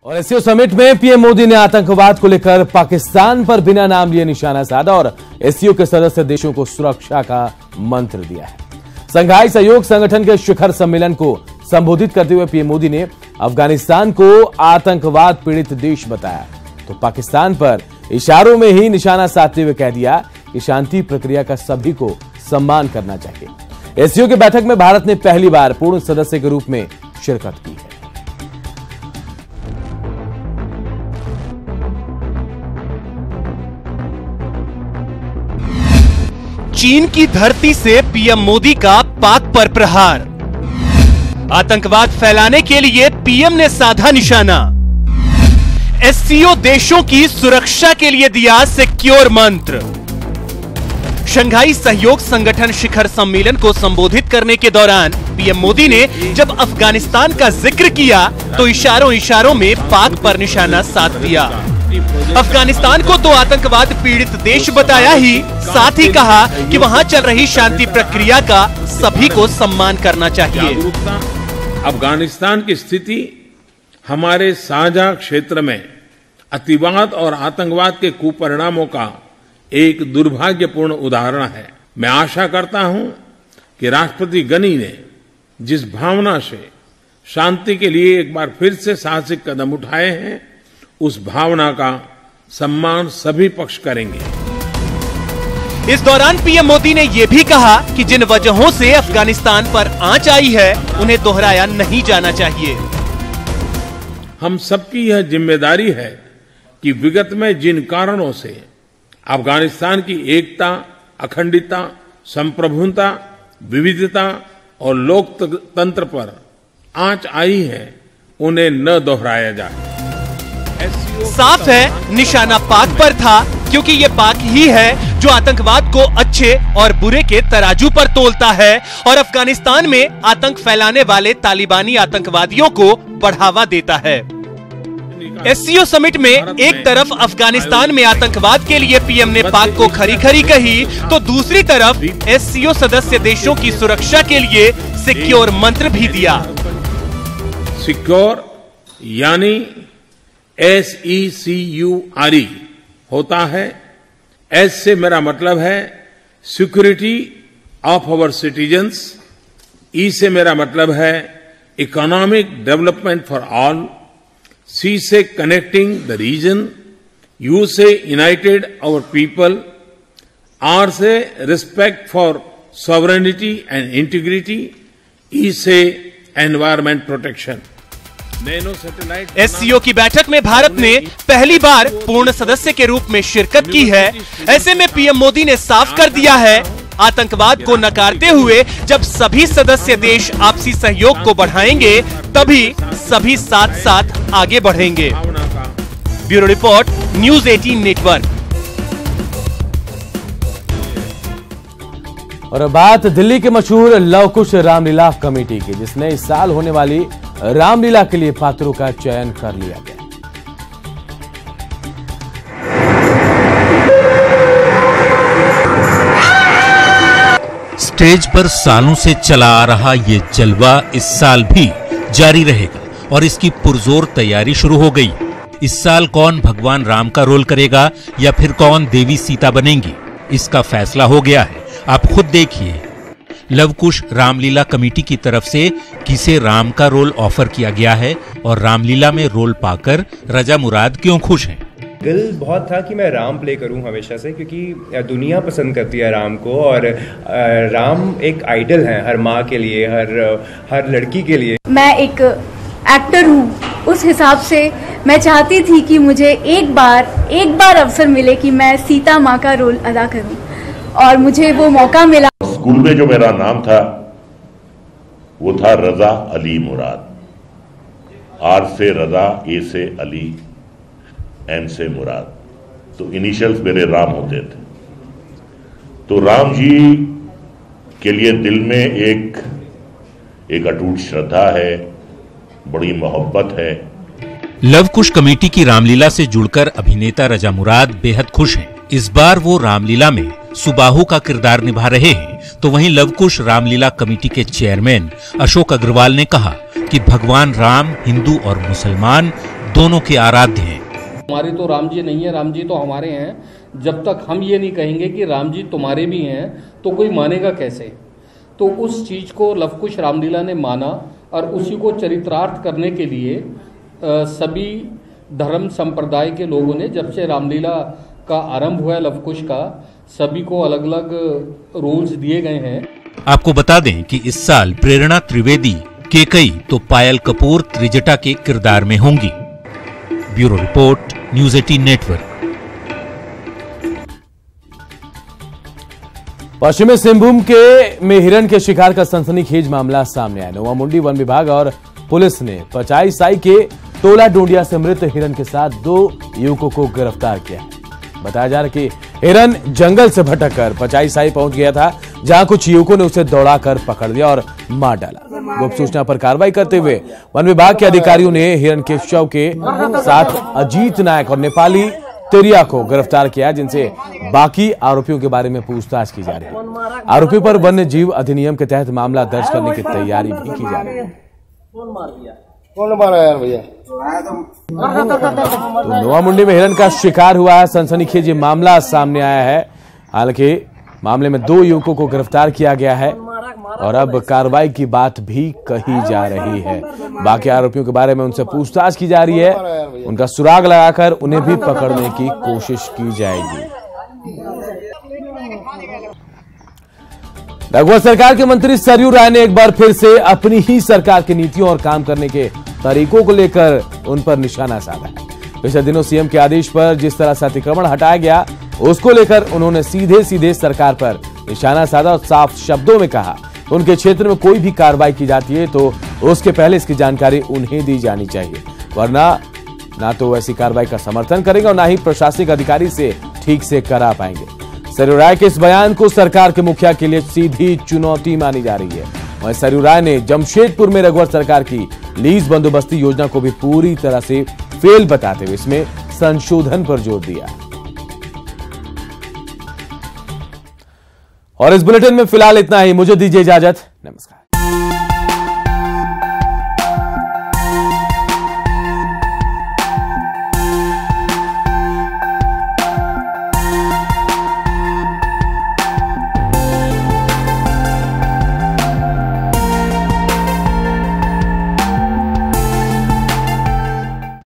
और SCO summit में PM Modi ने आतंकवाद को लेकर पाकिस्तान पर बिना नाम लिए निशाना साधा और एससीओ के सदस्य देशों को सुरक्षा का मंत्र दिया है। संघाई सहयोग संगठन के शिखर सम्मेलन को संबोधित करते हुए पीएम मोदी ने अफगानिस्तान को आतंकवाद पीड़ित देश बताया तो पाकिस्तान पर इशारों में ही निशाना साधते हुए कह दिया कि शांति प्रक्रिया का सभी को सम्मान करना चाहिए। एससीओ की बैठक में भारत ने पहली बार पूर्ण सदस्य के रूप में शिरकत की है। चीन की धरती से पीएम मोदी का पाक पर प्रहार। आतंकवाद फैलाने के लिए पीएम ने साधा निशाना। एससीओ देशों की सुरक्षा के लिए दिया सिक्योर मंत्र। शंघाई सहयोग संगठन शिखर सम्मेलन को संबोधित करने के दौरान पीएम मोदी ने जब अफगानिस्तान का जिक्र किया तो इशारों में पाक पर निशाना साध दिया। अफगानिस्तान को तो आतंकवाद पीड़ित देश बताया ही, साथ ही कहा कि वहां चल रही शांति प्रक्रिया का सभी को सम्मान करना चाहिए। अफगानिस्तान की स्थिति हमारे साझा क्षेत्र में अतिवाद और आतंकवाद के कुपरिणामों का एक दुर्भाग्यपूर्ण उदाहरण है। मैं आशा करता हूं कि राष्ट्रपति गनी ने जिस भावना से शांति के लिए एक बार फिर से साहसिक कदम उठाए हैं, उस भावना का सम्मान सभी पक्ष करेंगे। इस दौरान पीएम मोदी ने यह भी कहा कि जिन वजहों से अफगानिस्तान पर आंच आई है, उन्हें दोहराया नहीं जाना चाहिए। हम सबकी यह जिम्मेदारी है कि विगत में जिन कारणों से अफगानिस्तान की एकता, अखंडता, संप्रभुता, विविधता और लोकतंत्र पर आंच आई है, उन्हें न दोहराया जाए। साफ है निशाना पाक पर था, क्योंकि ये पाक ही है जो आतंकवाद को अच्छे और बुरे के तराजू पर तोलता है और अफगानिस्तान में आतंक फैलाने वाले तालिबानी आतंकवादियों को बढ़ावा देता है। एससीओ समिट में एक तरफ अफगानिस्तान में आतंकवाद के लिए पीएम ने पाक को खरी खरी कही तो दूसरी तरफ एससीओ सदस्य देशों की सुरक्षा के लिए सिक्योर मंत्र भी दिया। सिक्योर यानी SECURE होता है। एस से मेरा मतलब है security of our citizens, E से मेरा मतलब है economic development for all, C से कनेक्टिंग द रीजन, यू से यूनाइटेड आवर पीपल, आर से respect for sovereignty and integrity, E से एनवायरमेंट प्रोटेक्शन। एससीओ की बैठक में भारत ने पहली बार पूर्ण सदस्य के रूप में शिरकत की है। ऐसे में पीएम मोदी ने साफ कर दिया है, आतंकवाद को नकारते हुए जब सभी सदस्य देश आपसी सहयोग को बढ़ाएंगे, तभी सभी साथ साथ आगे बढ़ेंगे। Bureau report, news 18 network. और बात दिल्ली के मशहूर लव कुश रामलीला कमेटी की, जिसने इस साल होने वाली रामलीला के लिए पात्रों का चयन कर लिया गया। स्टेज पर सालों से चला आ रहा ये जलवा इस साल भी जारी रहेगा और इसकी पुरजोर तैयारी शुरू हो गई। इस साल कौन भगवान राम का रोल करेगा या फिर कौन देवी सीता बनेंगी, इसका फैसला हो गया है। आप खुद देखिए, लवकुश रामलीला कमेटी की तरफ से किसे राम का रोल ऑफर किया गया है और रामलीला में रोल पाकर रजा मुराद क्यों खुश हैं? दिल बहुत था कि मैं राम प्ले करूं हमेशा से, क्योंकि दुनिया पसंद करती है राम को और राम एक आइडल है हर माँ के लिए, हर लड़की के लिए। मैं एक एक्टर हूँ, उस हिसाब से मैं चाहती थी कि मुझे एक बार अवसर मिले कि मैं सीता माँ का रोल अदा करूँ और मुझे वो मौका मिला। स्कूल में जो मेरा नाम था वो था रजा अली मुराद। आर से रजा, ए से अली, एम से मुराद, तो इनिशियल्स मेरे राम होते थे। तो राम जी के लिए दिल में एक अटूट श्रद्धा है, बड़ी मोहब्बत है। लवकुश कमेटी की रामलीला से जुड़कर अभिनेता रजा मुराद बेहद खुश हैं। इस बार वो रामलीला में सुबाहु का किरदार निभा रहे हैं। तो वहीं लवकुश रामलीला कमेटी के चेयरमैन अशोक अग्रवाल ने कहा कि भगवान राम हिंदू और मुसलमान दोनों के आराध्य हैं। हमारे तो राम जी नहीं है, राम जी तो हमारे हैं। जब तक हम ये नहीं कहेंगे कि राम जी तुम्हारे भी हैं तो कोई मानेगा कैसे। तो उस चीज़ को लव कुश रामलीला ने माना और उसी को चरितार्थ करने के लिए सभी धर्म संप्रदाय के लोगों ने, जब से रामलीला का आरंभ हुआ है लव कुश का, सभी को अलग अलग रूल्स दिए गए हैं। आपको बता दें कि इस साल प्रेरणा त्रिवेदी, केकई तो पायल कपूर त्रिजटा के किरदार में होंगी। Bureau report, news 18 network. पश्चिमी सिंहभूम में हिरण के शिकार का सनसनीखेज मामला सामने आया। नोवा मुंडी वन विभाग और पुलिस ने पचाई साई के टोला डोंडिया से मृत हिरण के साथ 2 युवकों को गिरफ्तार किया। बताया जा रहा है कि हिरण जंगल से भटककर पचाई साई पहुंच गया था, जहां कुछ युवकों ने उसे दौड़ाकर पकड़ लिया और मार डाला। गुप्त सूचना पर कार्रवाई करते हुए वन विभाग के अधिकारियों ने हिरण के शव के साथ अजीत नायक और नेपाली तेरिया को गिरफ्तार किया, जिनसे बाकी आरोपियों के बारे में पूछताछ की जा रही है। आरोपी पर वन्य जीव अधिनियम के तहत मामला दर्ज करने की तैयारी भी की जा रही है। कौन मारा यार भैया? तो नोवा मुंडी में हिरण का शिकार हुआ है। सनसनीखेज ये मामला सामने आया है। हालांकि मामले में 2 युवकों को गिरफ्तार किया गया है और अब कार्रवाई की बात भी कही जा रही है। बाकी आरोपियों के बारे में उनसे पूछताछ की जा रही है। उनका सुराग लगाकर उन्हें भी पकड़ने की कोशिश की जाएगी। रघुवर सरकार के मंत्री सरयू राय ने एक बार फिर से अपनी ही सरकार की नीतियों और काम करने के तरीकों को लेकर उन पर निशाना साधा है। पिछले दिनों सीएम के आदेश पर जिस तरह से अतिक्रमण हटाया गया, उसको लेकर उन्होंने सीधे सीधे सरकार पर निशाना साधा और साफ शब्दों में कहा उनके क्षेत्र में कोई भी कार्रवाई की जाती है तो उसके पहले इसकी जानकारी उन्हें दी जानी चाहिए, वरना ना तो वैसी कार्रवाई का समर्थन करेंगे और ना ही प्रशासनिक अधिकारी से ठीक से करा पाएंगे। सरयू राय के इस बयान को सरकार के मुखिया के लिए सीधी चुनौती मानी जा रही है। वहीं सरयू राय ने जमशेदपुर में रघुवर सरकार की लीज बंदोबस्ती योजना को भी पूरी तरह से फेल बताते हुए इसमें संशोधन पर जोर दिया। और इस बुलेटिन में फिलहाल इतना ही। मुझे दीजिए इजाजत। नमस्कार।